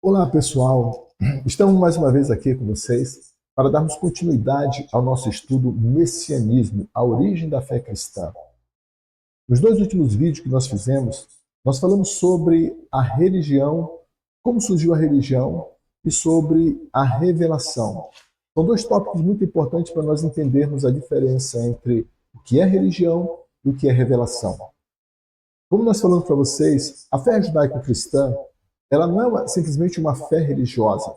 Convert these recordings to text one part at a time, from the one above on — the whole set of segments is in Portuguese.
Olá, pessoal. Estamos mais uma vez aqui com vocês para darmos continuidade ao nosso estudo Messianismo, a origem da fé cristã. Nos dois últimos vídeos que nós fizemos, nós falamos sobre a religião, como surgiu a religião e sobre a revelação. São dois tópicos muito importantes para nós entendermos a diferença entre o que é religião e o que é revelação. Como nós falamos para vocês, a fé judaico-cristã, ela não é simplesmente uma fé religiosa,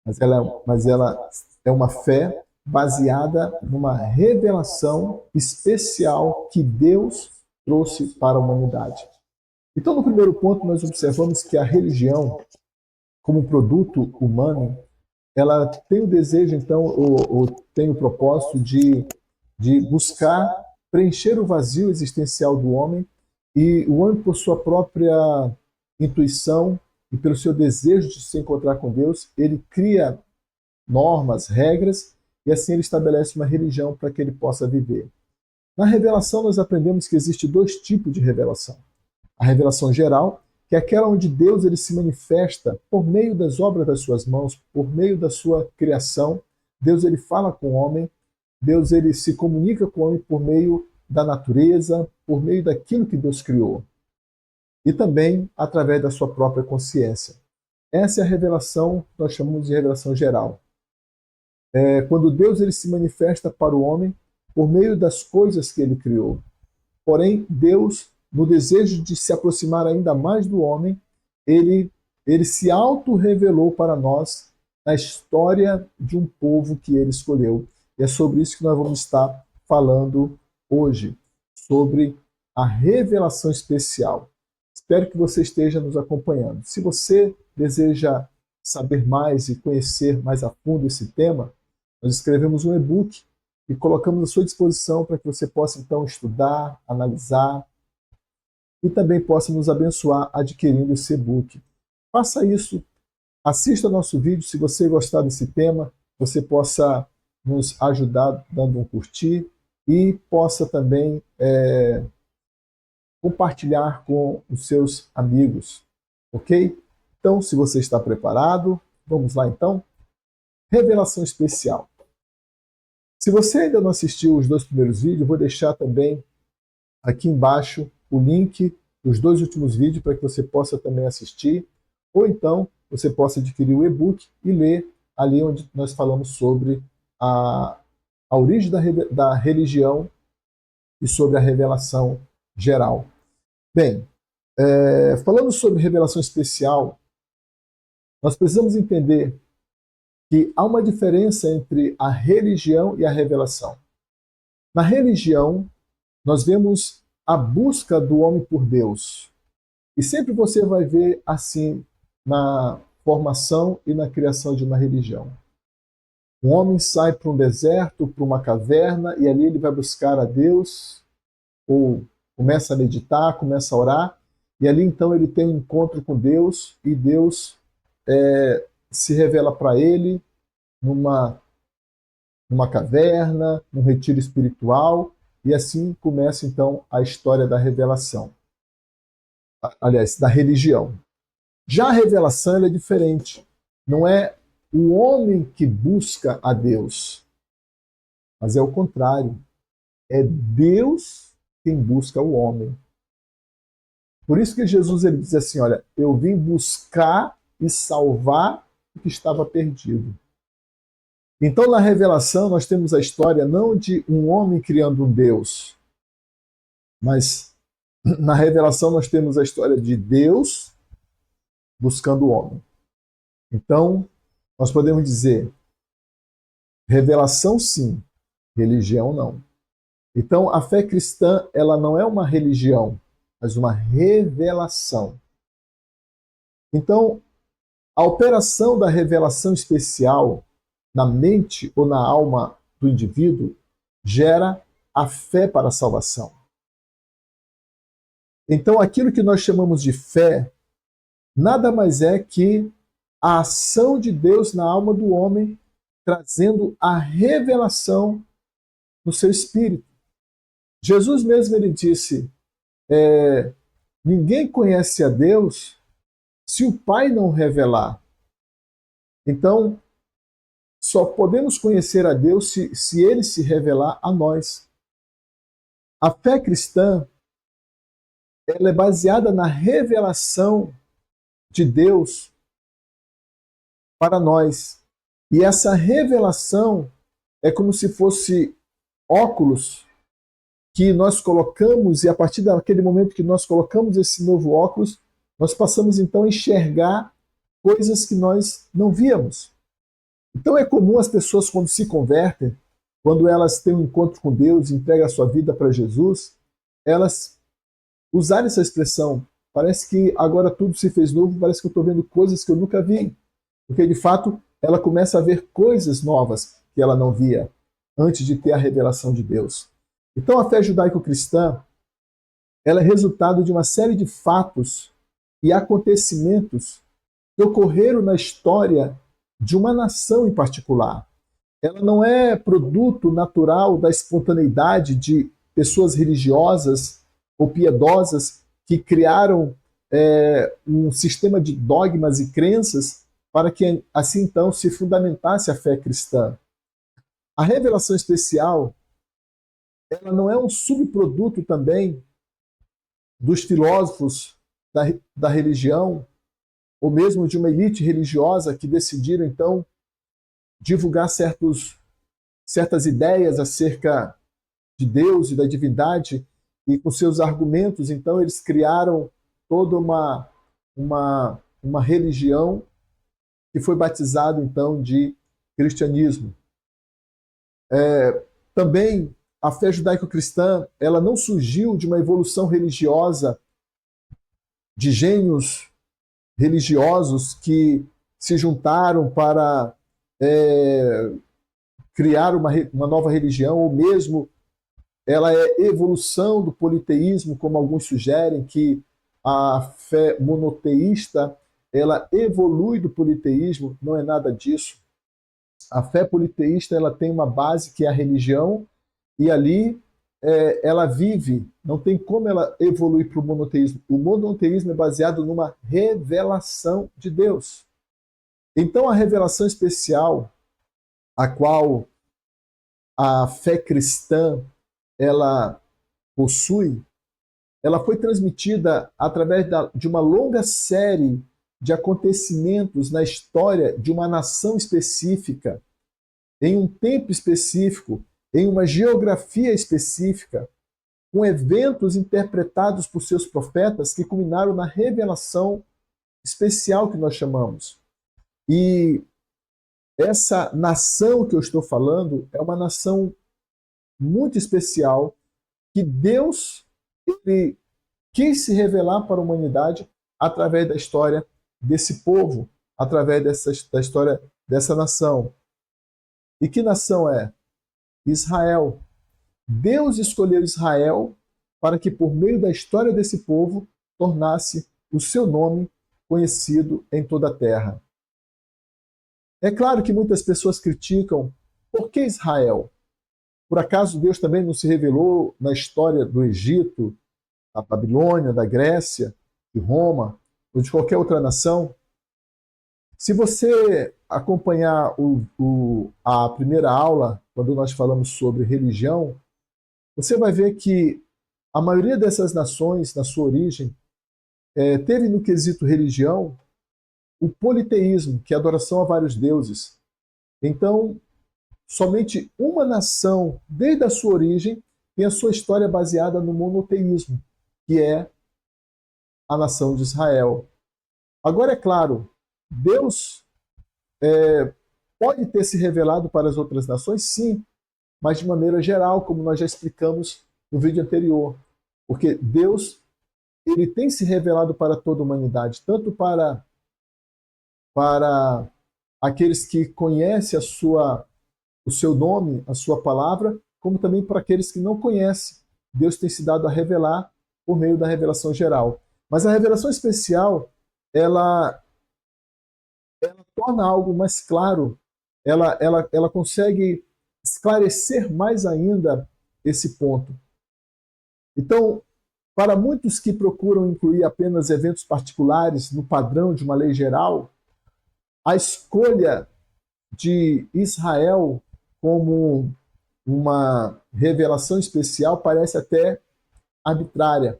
mas ela é uma fé baseada numa revelação especial que Deus trouxe para a humanidade. Então, no primeiro ponto, nós observamos que a religião, como produto humano, ela tem o desejo, então, ou tem o propósito de buscar preencher o vazio existencial do homem, e o homem, por sua própria intuição e pelo seu desejo de se encontrar com Deus, ele cria normas, regras, e assim ele estabelece uma religião para que ele possa viver. Na revelação, nós aprendemos que existe dois tipos de revelação. A revelação geral, que é aquela onde Deus ele se manifesta por meio das obras das suas mãos, por meio da sua criação. Deus ele fala com o homem, Deus ele se comunica com o homem por meio da natureza, por meio daquilo que Deus criou. E também através da sua própria consciência. Essa é a revelação que nós chamamos de revelação geral. É quando Deus ele se manifesta para o homem por meio das coisas que ele criou. Porém, Deus, no desejo de se aproximar ainda mais do homem, ele se auto-revelou para nós na história de um povo que ele escolheu. E é sobre isso que nós vamos estar falando hoje, sobre a revelação especial. Espero que você esteja nos acompanhando. Se você deseja saber mais e conhecer mais a fundo esse tema, nós escrevemos um e-book e colocamos à sua disposição para que você possa então estudar, analisar e também possa nos abençoar adquirindo esse e-book. Faça isso, assista nosso vídeo, se você gostar desse tema, você possa nos ajudar dando um curtir e possa também compartilhar com os seus amigos, ok? Então, se você está preparado, vamos lá então. Revelação especial. Se você ainda não assistiu os dois primeiros vídeos, eu vou deixar também aqui embaixo o link dos dois últimos vídeos para que você possa também assistir, ou então você possa adquirir o e-book e ler ali onde nós falamos sobre a origem da religião e sobre a revelação geral. Bem, falando sobre revelação especial, nós precisamos entender que há uma diferença entre a religião e a revelação. Na religião, nós vemos a busca do homem por Deus. E sempre você vai ver assim na formação e na criação de uma religião. Um homem sai para um deserto, para uma caverna, e ali ele vai buscar a Deus, ou começa a meditar, começa a orar, e ali então ele tem um encontro com Deus, e Deus se revela para ele numa caverna, num retiro espiritual, e assim começa então a história da revelação. Aliás, da religião. Já a revelação ela é diferente. Não é o homem que busca a Deus, mas é o contrário. É Deus quem busca o homem. Por isso que Jesus ele diz assim, olha, eu vim buscar e salvar o que estava perdido. Então, na revelação, nós temos a história não de um homem criando um Deus, mas na revelação nós temos a história de Deus buscando o homem. Então, nós podemos dizer, revelação sim, religião não. Então, a fé cristã, ela não é uma religião, mas uma revelação. Então, a operação da revelação especial na mente ou na alma do indivíduo gera a fé para a salvação. Então, aquilo que nós chamamos de fé nada mais é que a ação de Deus na alma do homem, trazendo a revelação no seu espírito. Jesus mesmo ele disse, ninguém conhece a Deus se o Pai não revelar. Então, só podemos conhecer a Deus se Ele se revelar a nós. A fé cristã, ela é baseada na revelação de Deus para nós. E essa revelação é como se fosse óculos que nós colocamos, e a partir daquele momento que nós colocamos esse novo óculos, nós passamos então a enxergar coisas que nós não víamos. Então é comum as pessoas, quando se convertem, quando elas têm um encontro com Deus e entregam a sua vida para Jesus, elas usarem essa expressão: parece que agora tudo se fez novo, parece que eu estou vendo coisas que eu nunca vi. Porque, de fato, ela começa a ver coisas novas que ela não via antes de ter a revelação de Deus. Então, a fé judaico-cristã, ela é resultado de uma série de fatos e acontecimentos que ocorreram na história de uma nação em particular. Ela não é produto natural da espontaneidade de pessoas religiosas ou piedosas que criaram um sistema de dogmas e crenças para que assim então se fundamentasse a fé cristã. A revelação especial, ela não é um subproduto também dos filósofos da religião, ou mesmo de uma elite religiosa que decidiram então divulgar certas ideias acerca de Deus e da divindade, e com seus argumentos, então, eles criaram toda uma religião que foi batizado, então, de cristianismo. Também, a fé judaico-cristã, ela não surgiu de uma evolução religiosa de gênios religiosos que se juntaram para criar uma nova religião, ou mesmo ela é evolução do politeísmo, como alguns sugerem, que a fé monoteísta ela evolui do politeísmo. Não é nada disso. A fé politeísta ela tem uma base que é a religião, e ali ela vive, não tem como ela evoluir para o monoteísmo. O monoteísmo é baseado numa revelação de Deus. Então a revelação especial a qual a fé cristã ela possui, ela foi transmitida através de uma longa série de acontecimentos na história de uma nação específica, em um tempo específico, em uma geografia específica, com eventos interpretados por seus profetas que culminaram na revelação especial que nós chamamos. E essa nação que eu estou falando é uma nação muito especial, que Deus ele quis se revelar para a humanidade através da história desse povo, através da história dessa nação. E que nação é? Israel. Deus escolheu Israel para que, por meio da história desse povo, tornasse o seu nome conhecido em toda a terra. É claro que muitas pessoas criticam: por que Israel? Por acaso Deus também não se revelou na história do Egito, da Babilônia, da Grécia, de Roma ou de qualquer outra nação? Se você acompanhar a primeira aula, quando nós falamos sobre religião, você vai ver que a maioria dessas nações, na sua origem, teve no quesito religião o politeísmo, que é a adoração a vários deuses. Então, somente uma nação, desde a sua origem, tem a sua história baseada no monoteísmo, que é a nação de Israel. Agora, é claro, Deus pode ter se revelado para as outras nações, sim, mas de maneira geral, como nós já explicamos no vídeo anterior. Porque Deus ele tem se revelado para toda a humanidade, tanto para aqueles que conhecem o seu nome, a sua palavra, como também para aqueles que não conhecem. Deus tem se dado a revelar por meio da revelação geral. Mas a revelação especial, ela torna algo mais claro, ela consegue esclarecer mais ainda esse ponto. Então, para muitos que procuram incluir apenas eventos particulares no padrão de uma lei geral, A escolha de Israel como uma revelação especial parece até arbitrária.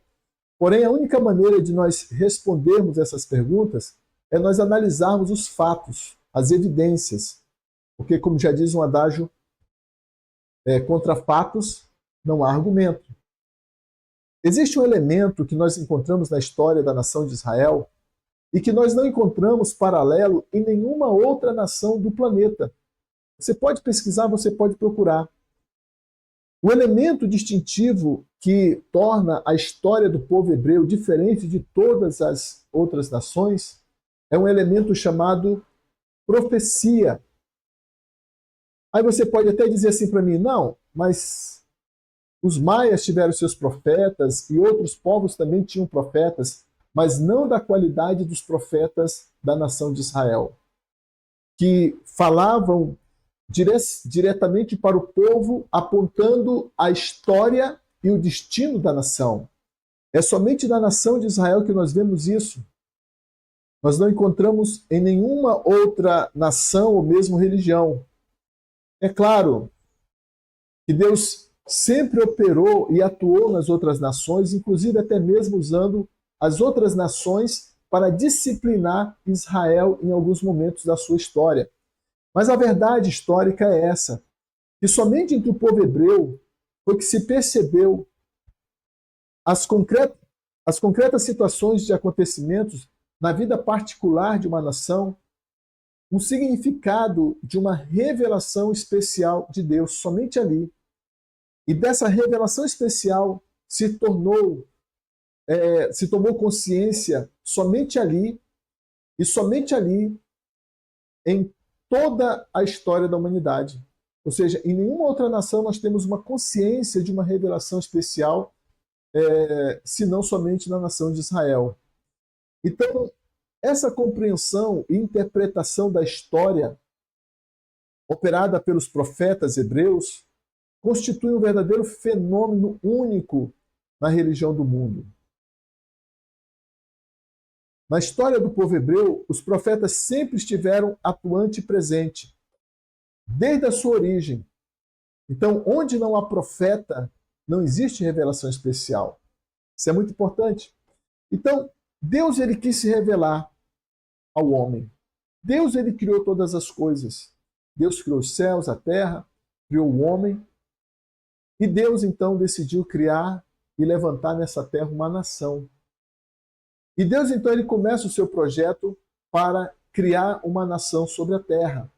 Porém, a única maneira de nós respondermos essas perguntas é nós analisarmos os fatos, as evidências. Porque, como já diz um adágio, contra fatos não há argumento. Existe um elemento que nós encontramos na história da nação de Israel e que nós não encontramos paralelo em nenhuma outra nação do planeta. Você pode pesquisar, você pode procurar. O elemento distintivo que torna a história do povo hebreu diferente de todas as outras nações é um elemento chamado profecia. Aí você pode até dizer assim para mim, não, mas os maias tiveram seus profetas e outros povos também tinham profetas, mas não da qualidade dos profetas da nação de Israel, que falavam diretamente para o povo, apontando a história e o destino da nação. É somente na nação de Israel que nós vemos isso. Nós não encontramos em nenhuma outra nação ou mesmo religião. É claro que Deus sempre operou e atuou nas outras nações, inclusive até mesmo usando as outras nações para disciplinar Israel em alguns momentos da sua história. Mas a verdade histórica é essa, que somente entre o povo hebreu foi que se percebeu as concretas situações de acontecimentos na vida particular de uma nação, um significado de uma revelação especial de Deus, somente ali. E dessa revelação especial se tomou consciência somente ali, e somente ali, em toda a história da humanidade. Ou seja, em nenhuma outra nação nós temos uma consciência de uma revelação especial, senão somente na nação de Israel. Então, essa compreensão e interpretação da história operada pelos profetas hebreus constitui um verdadeiro fenômeno único na religião do mundo. Na história do povo hebreu, os profetas sempre estiveram atuante e presente, desde a sua origem. Então, onde não há profeta, não existe revelação especial. Isso é muito importante. Então, Deus ele quis se revelar ao homem. Deus ele criou todas as coisas. Deus criou os céus, a terra, criou o homem. E Deus então decidiu criar e levantar nessa terra uma nação. E Deus então ele começa o seu projeto para criar uma nação sobre a terra.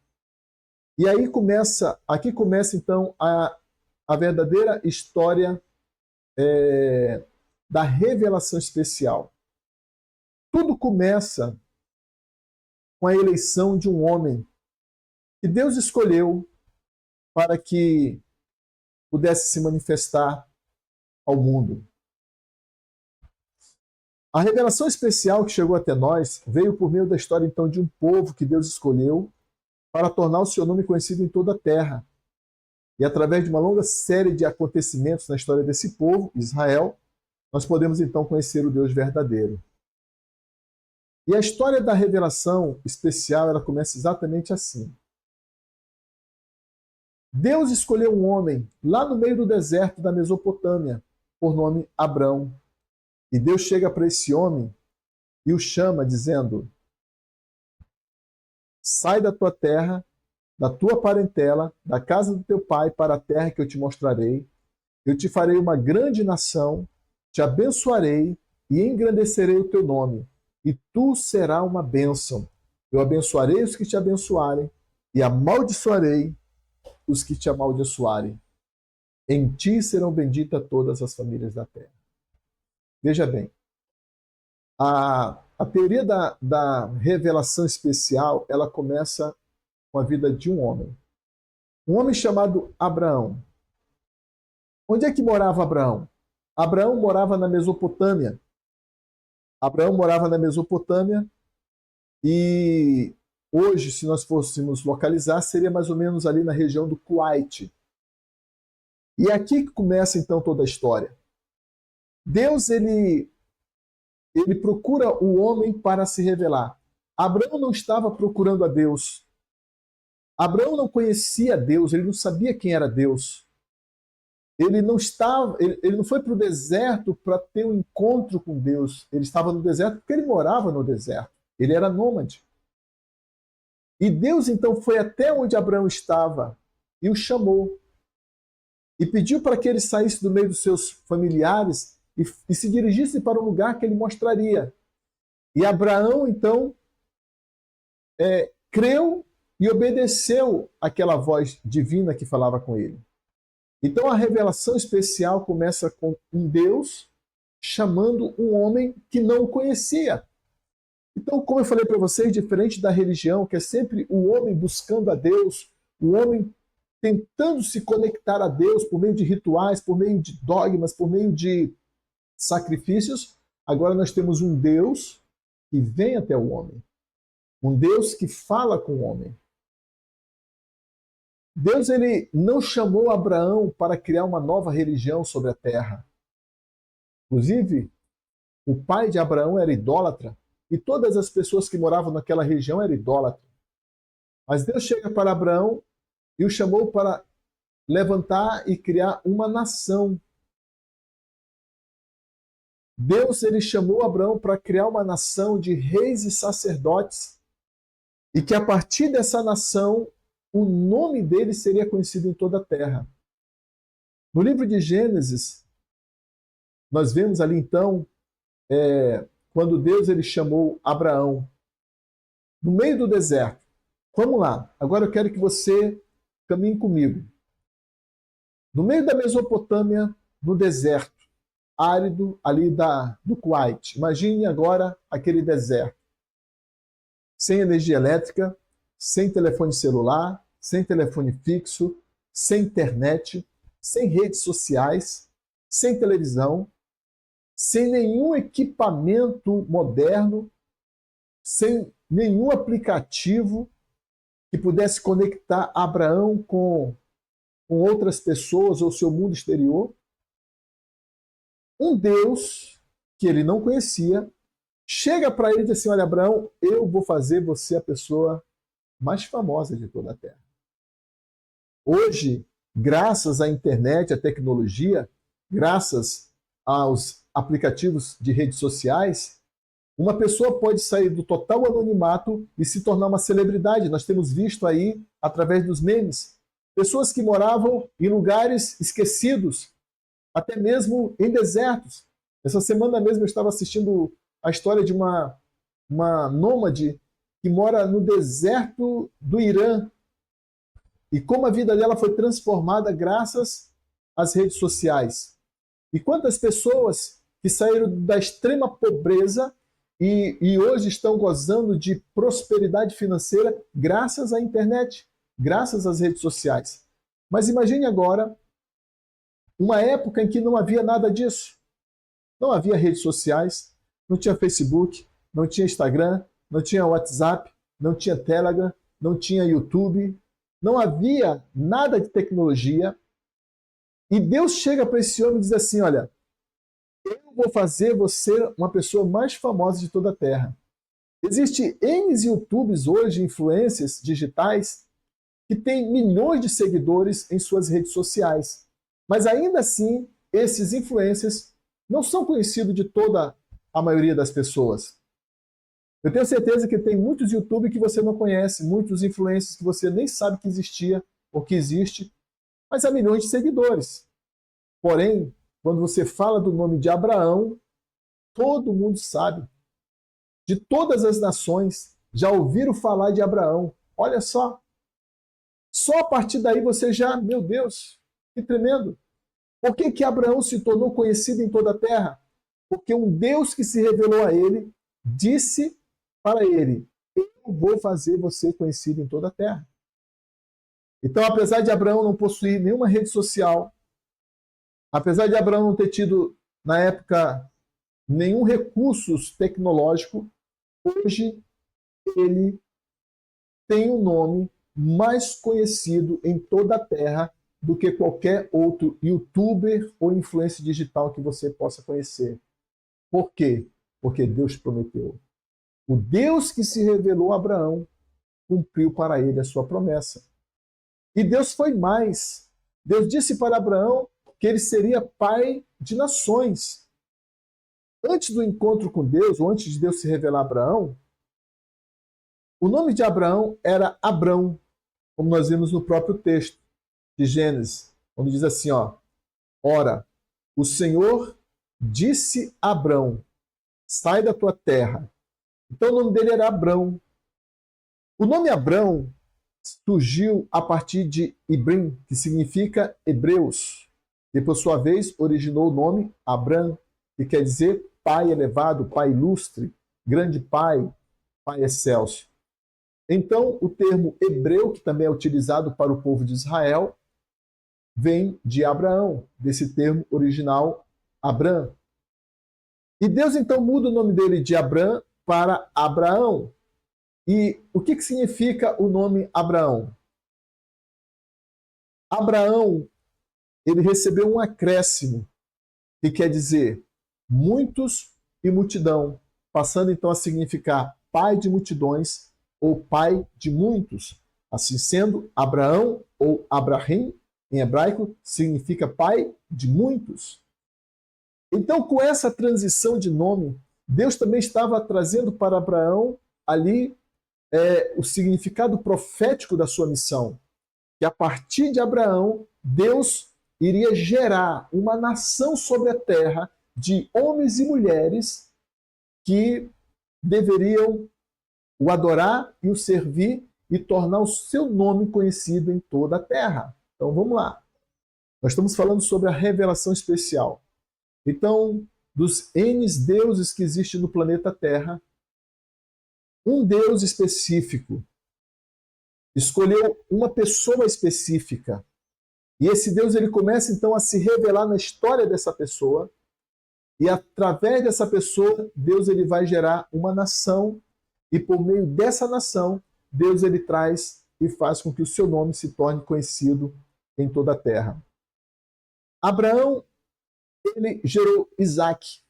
E aí aqui começa então a verdadeira história da revelação especial. Tudo começa com a eleição de um homem que Deus escolheu para que pudesse se manifestar ao mundo. A revelação especial que chegou até nós veio por meio da história então de um povo que Deus escolheu para tornar o seu nome conhecido em toda a terra. E através de uma longa série de acontecimentos na história desse povo, Israel, nós podemos então conhecer o Deus verdadeiro. E a história da revelação especial, ela começa exatamente assim. Deus escolheu um homem lá no meio do deserto da Mesopotâmia, por nome Abrão. E Deus chega para esse homem e o chama dizendo: sai da tua terra, da tua parentela, da casa do teu pai, para a terra que eu te mostrarei. Eu te farei uma grande nação, te abençoarei e engrandecerei o teu nome. E tu serás uma bênção. Eu abençoarei os que te abençoarem e amaldiçoarei os que te amaldiçoarem. Em ti serão benditas todas as famílias da terra. Veja bem, a teoria da revelação especial, ela começa com a vida de um homem. Um homem chamado Abraão. Onde é que morava Abraão? Abraão morava na Mesopotâmia. Abraão morava na Mesopotâmia e hoje, se nós fôssemos localizar, seria mais ou menos ali na região do Kuwait. E é aqui que começa então toda a história. Deus ele procura o homem para se revelar. Abraão não estava procurando a Deus. Abraão não conhecia Deus, ele não sabia quem era Deus. Ele não foi para o deserto para ter um encontro com Deus. Ele estava no deserto porque ele morava no deserto. Ele era nômade. E Deus então foi até onde Abraão estava e o chamou. E pediu para que ele saísse do meio dos seus familiares e se dirigisse para um lugar que ele mostraria. E Abraão então creu e obedeceu aquela voz divina que falava com ele. Então a revelação especial começa com um Deus chamando um homem que não o conhecia. Então, como eu falei para vocês, diferente da religião, que é sempre o homem buscando a Deus, o homem tentando se conectar a Deus por meio de rituais, por meio de dogmas, por meio de sacrifícios, agora nós temos um Deus que vem até o homem. Um Deus que fala com o homem. Deus ele não chamou Abraão para criar uma nova religião sobre a terra. Inclusive, o pai de Abraão era idólatra e todas as pessoas que moravam naquela região eram idólatras. Mas Deus chega para Abraão e o chamou para levantar e criar uma nação. Deus ele chamou Abraão para criar uma nação de reis e sacerdotes e que a partir dessa nação o nome dele seria conhecido em toda a terra. No livro de Gênesis, nós vemos ali então, quando Deus ele chamou Abraão, no meio do deserto. Vamos lá, agora eu quero que você caminhe comigo. No meio da Mesopotâmia, no deserto, árido ali do Kuwait. Imagine agora aquele deserto. Sem energia elétrica, sem telefone celular, sem telefone fixo, sem internet, sem redes sociais, sem televisão, sem nenhum equipamento moderno, sem nenhum aplicativo que pudesse conectar Abraão com outras pessoas ou seu mundo exterior. Um Deus que ele não conhecia chega para ele e diz assim: olha, Abraão, eu vou fazer você a pessoa mais famosa de toda a Terra. Hoje, graças à internet, à tecnologia, graças aos aplicativos de redes sociais, uma pessoa pode sair do total anonimato e se tornar uma celebridade. Nós temos visto aí, através dos memes, pessoas que moravam em lugares esquecidos, até mesmo em desertos. Essa semana mesmo eu estava assistindo a história de uma nômade que mora no deserto do Irã. E como a vida dela foi transformada graças às redes sociais. E quantas pessoas que saíram da extrema pobreza e hoje estão gozando de prosperidade financeira graças à internet, graças às redes sociais. Mas imagine agora uma época em que não havia nada disso. Não havia redes sociais, não tinha Facebook, não tinha Instagram, não tinha WhatsApp, não tinha Telegram, não tinha YouTube, não havia nada de tecnologia. E Deus chega para esse homem e diz assim: olha, eu vou fazer você uma pessoa mais famosa de toda a Terra. Existem N YouTubes hoje, influências digitais, que têm milhões de seguidores em suas redes sociais. Mas ainda assim, esses influencers não são conhecidos de toda a maioria das pessoas. Eu tenho certeza que tem muitos YouTube que você não conhece, muitos influencers que você nem sabe que existia ou que existe, mas há milhões de seguidores. Porém, quando você fala do nome de Abraão, todo mundo sabe. De todas as nações já ouviram falar de Abraão. Olha só. Só a partir daí você já, meu Deus, que tremendo. Por que Abraão se tornou conhecido em toda a terra? Porque um Deus que se revelou a ele disse para ele: eu vou fazer você conhecido em toda a terra. Então, apesar de Abraão não possuir nenhuma rede social, apesar de Abraão não ter tido, na época, nenhum recurso tecnológico, hoje ele tem um nome mais conhecido em toda a terra do que qualquer outro youtuber ou influencer digital que você possa conhecer. Por quê? Porque Deus prometeu. O Deus que se revelou a Abraão cumpriu para ele a sua promessa. E Deus foi mais. Deus disse para Abraão que ele seria pai de nações. Antes do encontro com Deus, ou antes de Deus se revelar a Abraão, o nome de Abraão era Abrão, como nós vimos no próprio texto de Gênesis, onde diz assim, ó: ora, o Senhor disse a Abrão, sai da tua terra. Então o nome dele era Abrão. O nome Abrão surgiu a partir de Ibrim, que significa hebreus, e por sua vez originou o nome Abram, que quer dizer pai elevado, pai ilustre, grande pai, pai excelso. Então, o termo hebreu, que também é utilizado para o povo de Israel, vem de Abraão, desse termo original Abram. E Deus então muda o nome dele de Abram para Abraão. E o que significa o nome Abraão? Abraão, ele recebeu um acréscimo, que quer dizer muitos e multidão, passando então a significar pai de multidões ou pai de muitos. Assim sendo, Abraão ou Abrahim, em hebraico, significa pai de muitos. Então, com essa transição de nome, Deus também estava trazendo para Abraão ali o significado profético da sua missão. Que a partir de Abraão, Deus iria gerar uma nação sobre a terra de homens e mulheres que deveriam o adorar e o servir e tornar o seu nome conhecido em toda a terra. Então vamos lá. Nós estamos falando sobre a revelação especial. Então, dos N deuses que existem no planeta Terra, um Deus específico escolheu uma pessoa específica. E esse Deus ele começa então a se revelar na história dessa pessoa. E através dessa pessoa, Deus ele vai gerar uma nação. E por meio dessa nação, Deus ele traz e faz com que o seu nome se torne conhecido em toda a terra. Abraão, ele gerou Isaac.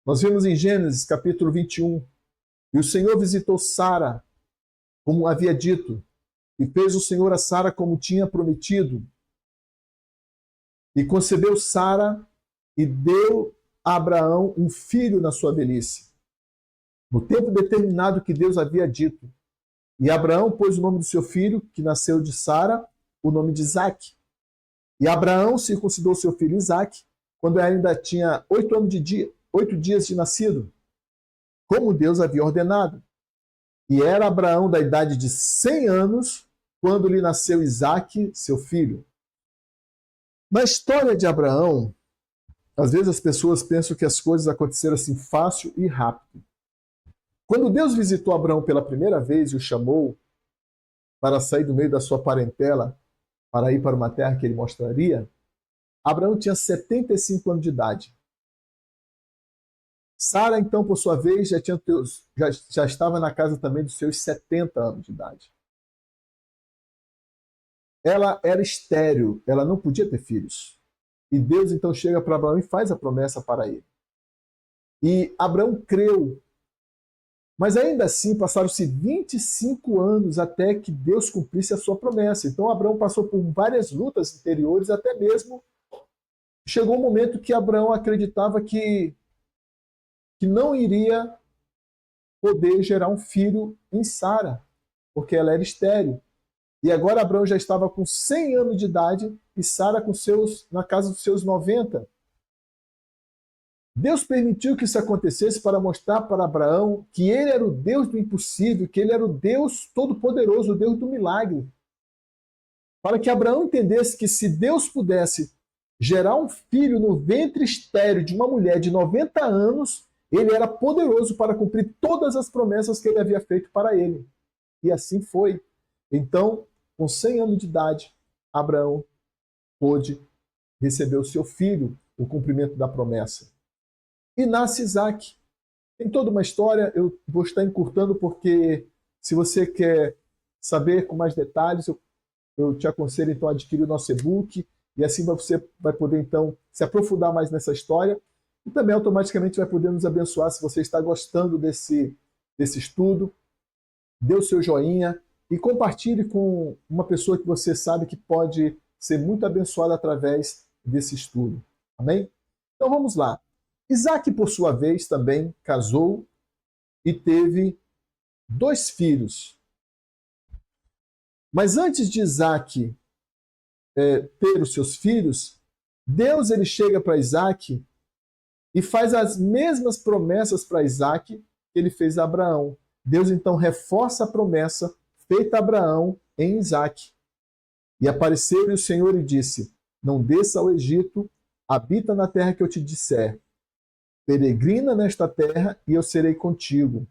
Nós vimos em Gênesis capítulo 21, e o Senhor visitou Sara, como havia dito, e fez o Senhor a Sara como tinha prometido. E concebeu Sara e deu a Abraão um filho na sua velhice, no tempo determinado que Deus havia dito. E Abraão pôs o nome do seu filho, que nasceu de Sara, o nome de Isaque. E Abraão circuncidou seu filho Isaque, quando ainda tinha 8 dias de nascido, como Deus havia ordenado. E era Abraão da idade de 100 anos, quando lhe nasceu Isaque, seu filho. Na história de Abraão, às vezes as pessoas pensam que as coisas aconteceram assim fácil e rápido. Quando Deus visitou Abraão pela primeira vez e o chamou para sair do meio da sua parentela, para ir para uma terra que ele mostraria, Abraão tinha 75 anos de idade. Sara, então, por sua vez, já estava na casa também dos seus 70 anos de idade. Ela era estéril, ela não podia ter filhos. E Deus, então, chega para Abraão e faz a promessa para ele. E Abraão creu. Mas ainda assim, passaram-se 25 anos até que Deus cumprisse a sua promessa. Então, Abraão passou por várias lutas interiores, até mesmo chegou um momento que Abraão acreditava que não iria poder gerar um filho em Sara, porque ela era estéril. E agora Abraão já estava com 100 anos de idade e Sara na casa dos seus 90. Deus permitiu que isso acontecesse para mostrar para Abraão que ele era o Deus do impossível, que ele era o Deus todo-poderoso, o Deus do milagre. Para que Abraão entendesse que se Deus pudesse gerar um filho no ventre estéril de uma mulher de 90 anos, ele era poderoso para cumprir todas as promessas que ele havia feito para ele. E assim foi. Então, com 100 anos de idade, Abraão pôde receber o seu filho, o cumprimento da promessa. E nasce Isaque. Tem toda uma história, eu vou estar encurtando porque se você quer saber com mais detalhes, eu te aconselho então a adquirir o nosso e-book e assim você vai poder então se aprofundar mais nessa história. e também automaticamente vai poder nos abençoar. Se você está gostando desse estudo, dê o seu joinha e compartilhe com uma pessoa que você sabe que pode ser muito abençoada através desse estudo. Amém? Então vamos lá. Isaac, por sua vez, também casou e teve 2 filhos. Mas antes de Isaac ter os seus filhos, Deus ele chega para Isaac e faz as mesmas promessas para Isaac que ele fez a Abraão. Deus então reforça a promessa feita a Abraão em Isaac. E apareceu-lhe o Senhor e disse: não desça ao Egito, habita na terra que eu te disser. Peregrina nesta terra e eu serei contigo.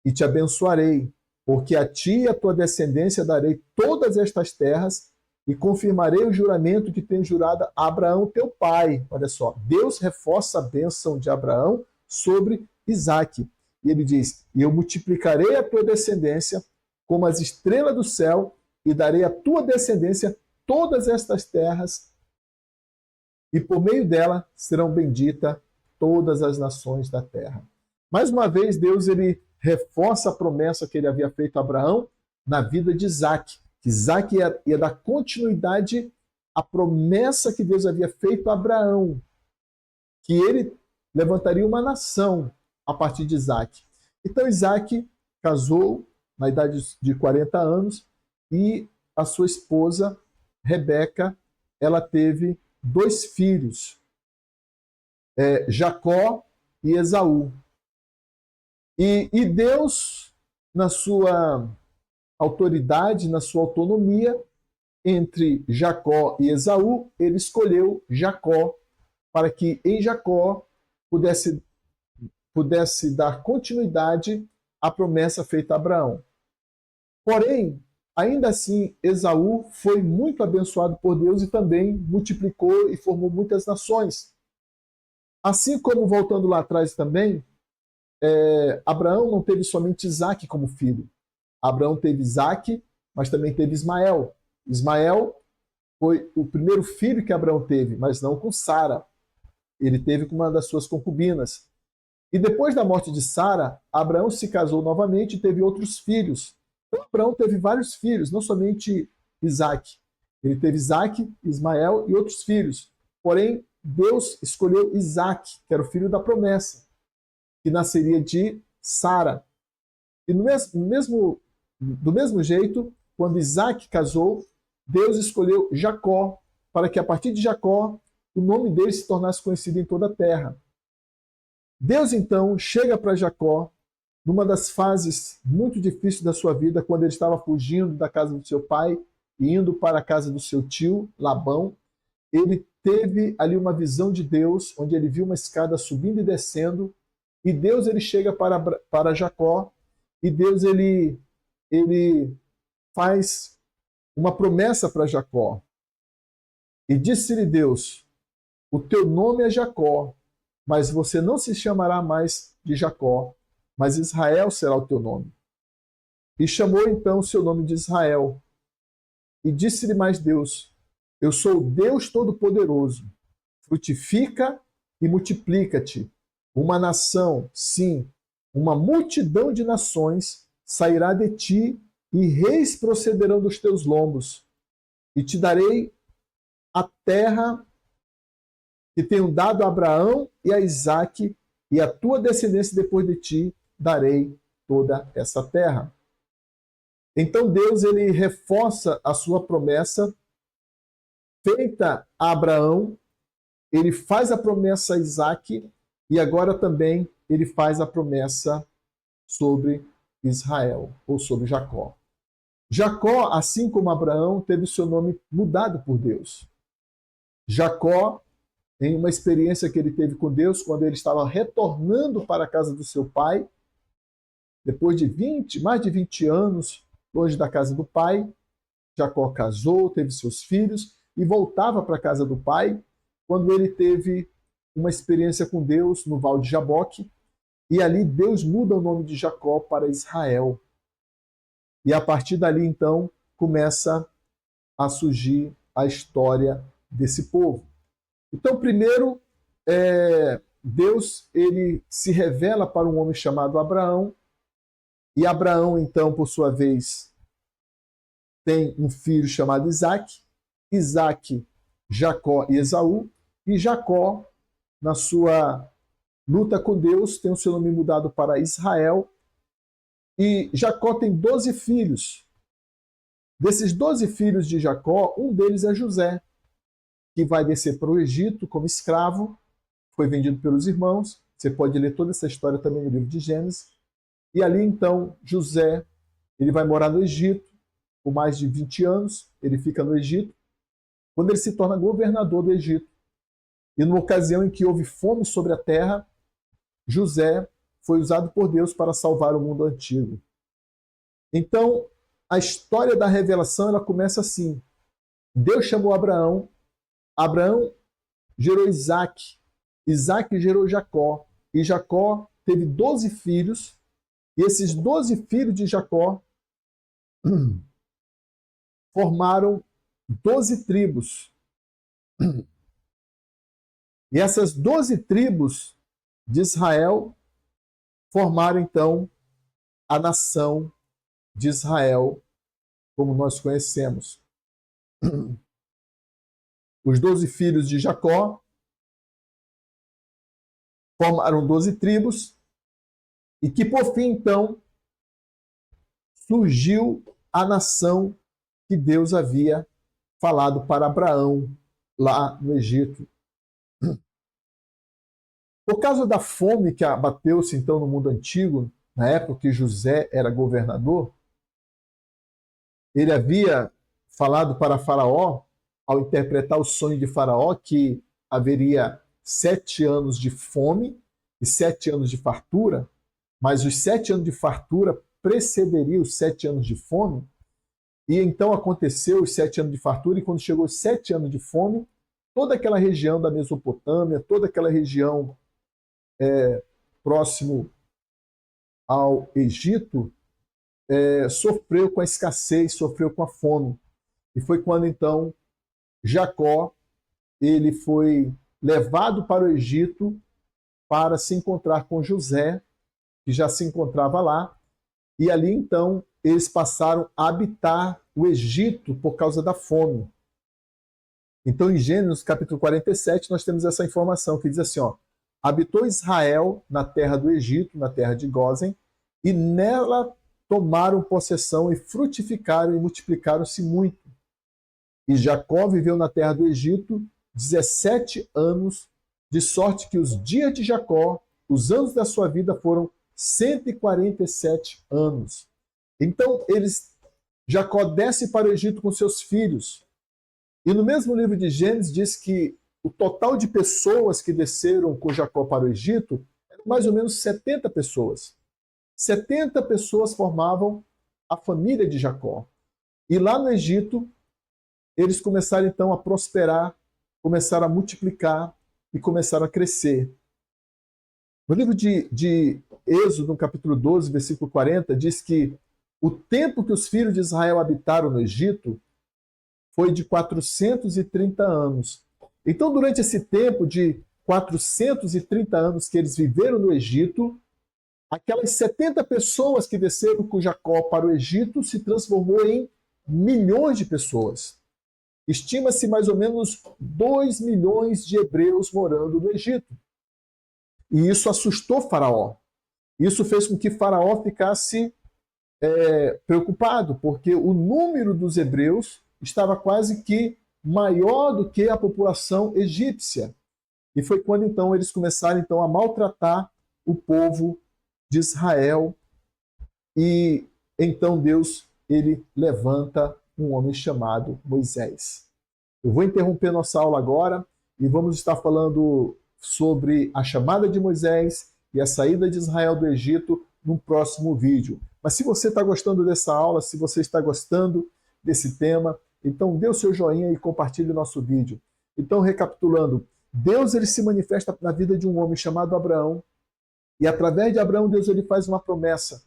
E te abençoarei, porque a ti e a tua descendência darei todas estas terras e confirmarei o juramento que tenho jurado a Abraão, teu pai. Olha só, Deus reforça a bênção de Abraão sobre Isaac. E ele diz: e eu multiplicarei a tua descendência como as estrelas do céu e darei à tua descendência todas estas terras e por meio dela serão benditas todas as nações da terra. Mais uma vez, Deus ele reforça a promessa que ele havia feito a Abraão na vida de Isaac. Isaac ia dar continuidade à promessa que Deus havia feito a Abraão, que ele levantaria uma nação a partir de Isaac. Então Isaac casou na idade de 40 anos e a sua esposa, Rebeca, ela teve 2 filhos, Jacó e Esaú. E Deus, na sua autoridade, na sua autonomia, entre Jacó e Esaú, ele escolheu Jacó, para que em Jacó pudesse dar continuidade à promessa feita a Abraão. Porém, ainda assim, Esaú foi muito abençoado por Deus e também multiplicou e formou muitas nações. Assim como, voltando lá atrás também, Abraão não teve somente Isaac como filho. Abraão teve Isaac, mas também teve Ismael. Ismael foi o primeiro filho que Abraão teve, mas não com Sara. Ele teve com uma das suas concubinas. E depois da morte de Sara, Abraão se casou novamente e teve outros filhos. Então, Abraão teve vários filhos, não somente Isaac. Ele teve Isaac, Ismael e outros filhos. Porém, Deus escolheu Isaac, que era o filho da promessa, que nasceria de Sara. E do mesmo jeito, quando Isaac casou, Deus escolheu Jacó, para que a partir de Jacó, o nome dele se tornasse conhecido em toda a terra. Deus, então, chega para Jacó, numa das fases muito difíceis da sua vida, quando ele estava fugindo da casa do seu pai e indo para a casa do seu tio, Labão. Ele teve ali uma visão de Deus, onde ele viu uma escada subindo e descendo, e Deus ele chega para Jacó, e Deus ele faz uma promessa para Jacó. E disse-lhe Deus: o teu nome é Jacó, mas você não se chamará mais de Jacó, mas Israel será o teu nome. E chamou então o seu nome de Israel. E disse-lhe mais Deus: eu sou o Deus Todo-Poderoso. Frutifica e multiplica-te. Uma nação, sim, uma multidão de nações sairá de ti, e reis procederão dos teus lombos. E te darei a terra que tenho dado a Abraão e a Isaque, e a tua descendência depois de ti darei toda essa terra. Então Deus ele reforça a sua promessa feita a Abraão, ele faz a promessa a Isaque e agora também ele faz a promessa sobre Israel, ou sobre Jacó. Jacó, assim como Abraão, teve seu nome mudado por Deus. Jacó, em uma experiência que ele teve com Deus, quando ele estava retornando para a casa do seu pai, depois de mais de 20 anos longe da casa do pai, Jacó casou, teve seus filhos e voltava para a casa do pai, quando ele teve uma experiência com Deus no Val de Jaboque, e ali Deus muda o nome de Jacó para Israel. E a partir dali, então, começa a surgir a história desse povo. Então, primeiro, Deus ele se revela para um homem chamado Abraão, e Abraão, então, por sua vez, tem um filho chamado Isaque, Isaque, Jacó e Esaú, e Jacó, na sua luta com Deus, tem o seu nome mudado para Israel, e Jacó tem 12 filhos. Desses 12 filhos de Jacó, um deles é José, que vai descer para o Egito como escravo, foi vendido pelos irmãos. Você pode ler toda essa história também no livro de Gênesis. E ali, então, José, ele vai morar no Egito por mais de 20 anos, ele fica no Egito, quando ele se torna governador do Egito. E numa ocasião em que houve fome sobre a terra, José foi usado por Deus para salvar o mundo antigo. Então, a história da revelação ela começa assim. Deus chamou Abraão, Abraão gerou Isaque, Isaque gerou Jacó, e Jacó teve 12 filhos, e esses 12 filhos de Jacó formaram 12 tribos. E essas 12 tribos de Israel formaram, então, a nação de Israel, como nós conhecemos. Os 12 filhos de Jacó formaram 12 tribos, e que, por fim, então, surgiu a nação que Deus havia falado para Abraão lá no Egito. Por causa da fome que abateu-se então no mundo antigo, na época que José era governador, ele havia falado para Faraó, ao interpretar o sonho de Faraó, que haveria 7 anos de fome e 7 anos de fartura, mas os 7 anos de fartura precederiam os 7 anos de fome. E então aconteceu os 7 anos de fartura, e quando chegou os 7 anos de fome, toda aquela região da Mesopotâmia, toda aquela região próximo ao Egito, sofreu com a escassez, sofreu com a fome. E foi quando então Jacó ele foi levado para o Egito para se encontrar com José, que já se encontrava lá, e ali então eles passaram a habitar o Egito por causa da fome. Então, em Gênesis capítulo 47, nós temos essa informação que diz assim, ó: habitou Israel na terra do Egito, na terra de Gósen, e nela tomaram possessão e frutificaram e multiplicaram-se muito. E Jacó viveu na terra do Egito 17 anos, de sorte que os dias de Jacó, os anos da sua vida, foram 147 anos. Então, Jacó desce para o Egito com seus filhos. E no mesmo livro de Gênesis diz que o total de pessoas que desceram com Jacó para o Egito era mais ou menos 70 pessoas. 70 pessoas formavam a família de Jacó. E lá no Egito, eles começaram então a prosperar, começaram a multiplicar e começaram a crescer. No livro de Êxodo, no capítulo 12, versículo 40, diz que o tempo que os filhos de Israel habitaram no Egito foi de 430 anos. Então, durante esse tempo de 430 anos que eles viveram no Egito, aquelas 70 pessoas que desceram com Jacó para o Egito se transformou em milhões de pessoas. Estima-se mais ou menos 2 milhões de hebreus morando no Egito. E isso assustou Faraó. Isso fez com que Faraó ficasse preocupado, porque o número dos hebreus estava quase que maior do que a população egípcia. E foi quando então eles começaram então a maltratar o povo de Israel. E então Deus ele levanta um homem chamado Moisés. Eu vou interromper nossa aula agora e vamos estar falando sobre a chamada de Moisés e a saída de Israel do Egito no próximo vídeo. Mas se você está gostando dessa aula, se você está gostando desse tema, então dê o seu joinha e compartilhe o nosso vídeo. Então, recapitulando, Deus ele se manifesta na vida de um homem chamado Abraão, e através de Abraão, Deus ele faz uma promessa.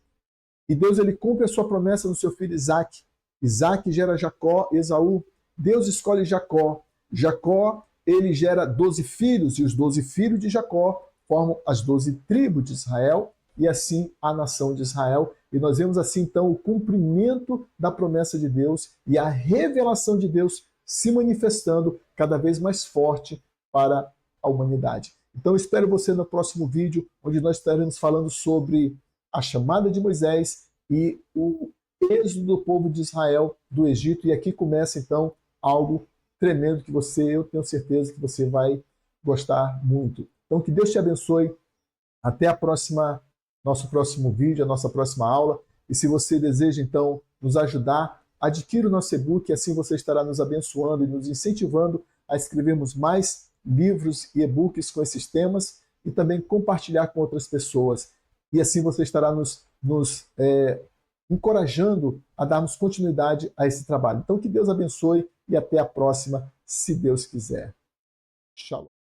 E Deus ele cumpre a sua promessa no seu filho Isaque. Isaque gera Jacó, Esaú. Deus escolhe Jacó. Jacó, ele gera 12 filhos, e os 12 filhos de Jacó formam as 12 tribos de Israel e assim a nação de Israel. E nós vemos assim então o cumprimento da promessa de Deus e a revelação de Deus se manifestando cada vez mais forte para a humanidade. Então espero você no próximo vídeo, onde nós estaremos falando sobre a chamada de Moisés e o êxodo do povo de Israel do Egito. E aqui começa então algo tremendo que eu tenho certeza que você vai gostar muito. Então que Deus te abençoe. Até a próxima, nosso próximo vídeo, a nossa próxima aula. E se você deseja então nos ajudar, adquira o nosso e-book, e assim você estará nos abençoando e nos incentivando a escrevermos mais livros e e-books com esses temas e também compartilhar com outras pessoas. E assim você estará nos encorajando a darmos continuidade a esse trabalho. Então que Deus abençoe e até a próxima, se Deus quiser. Shalom.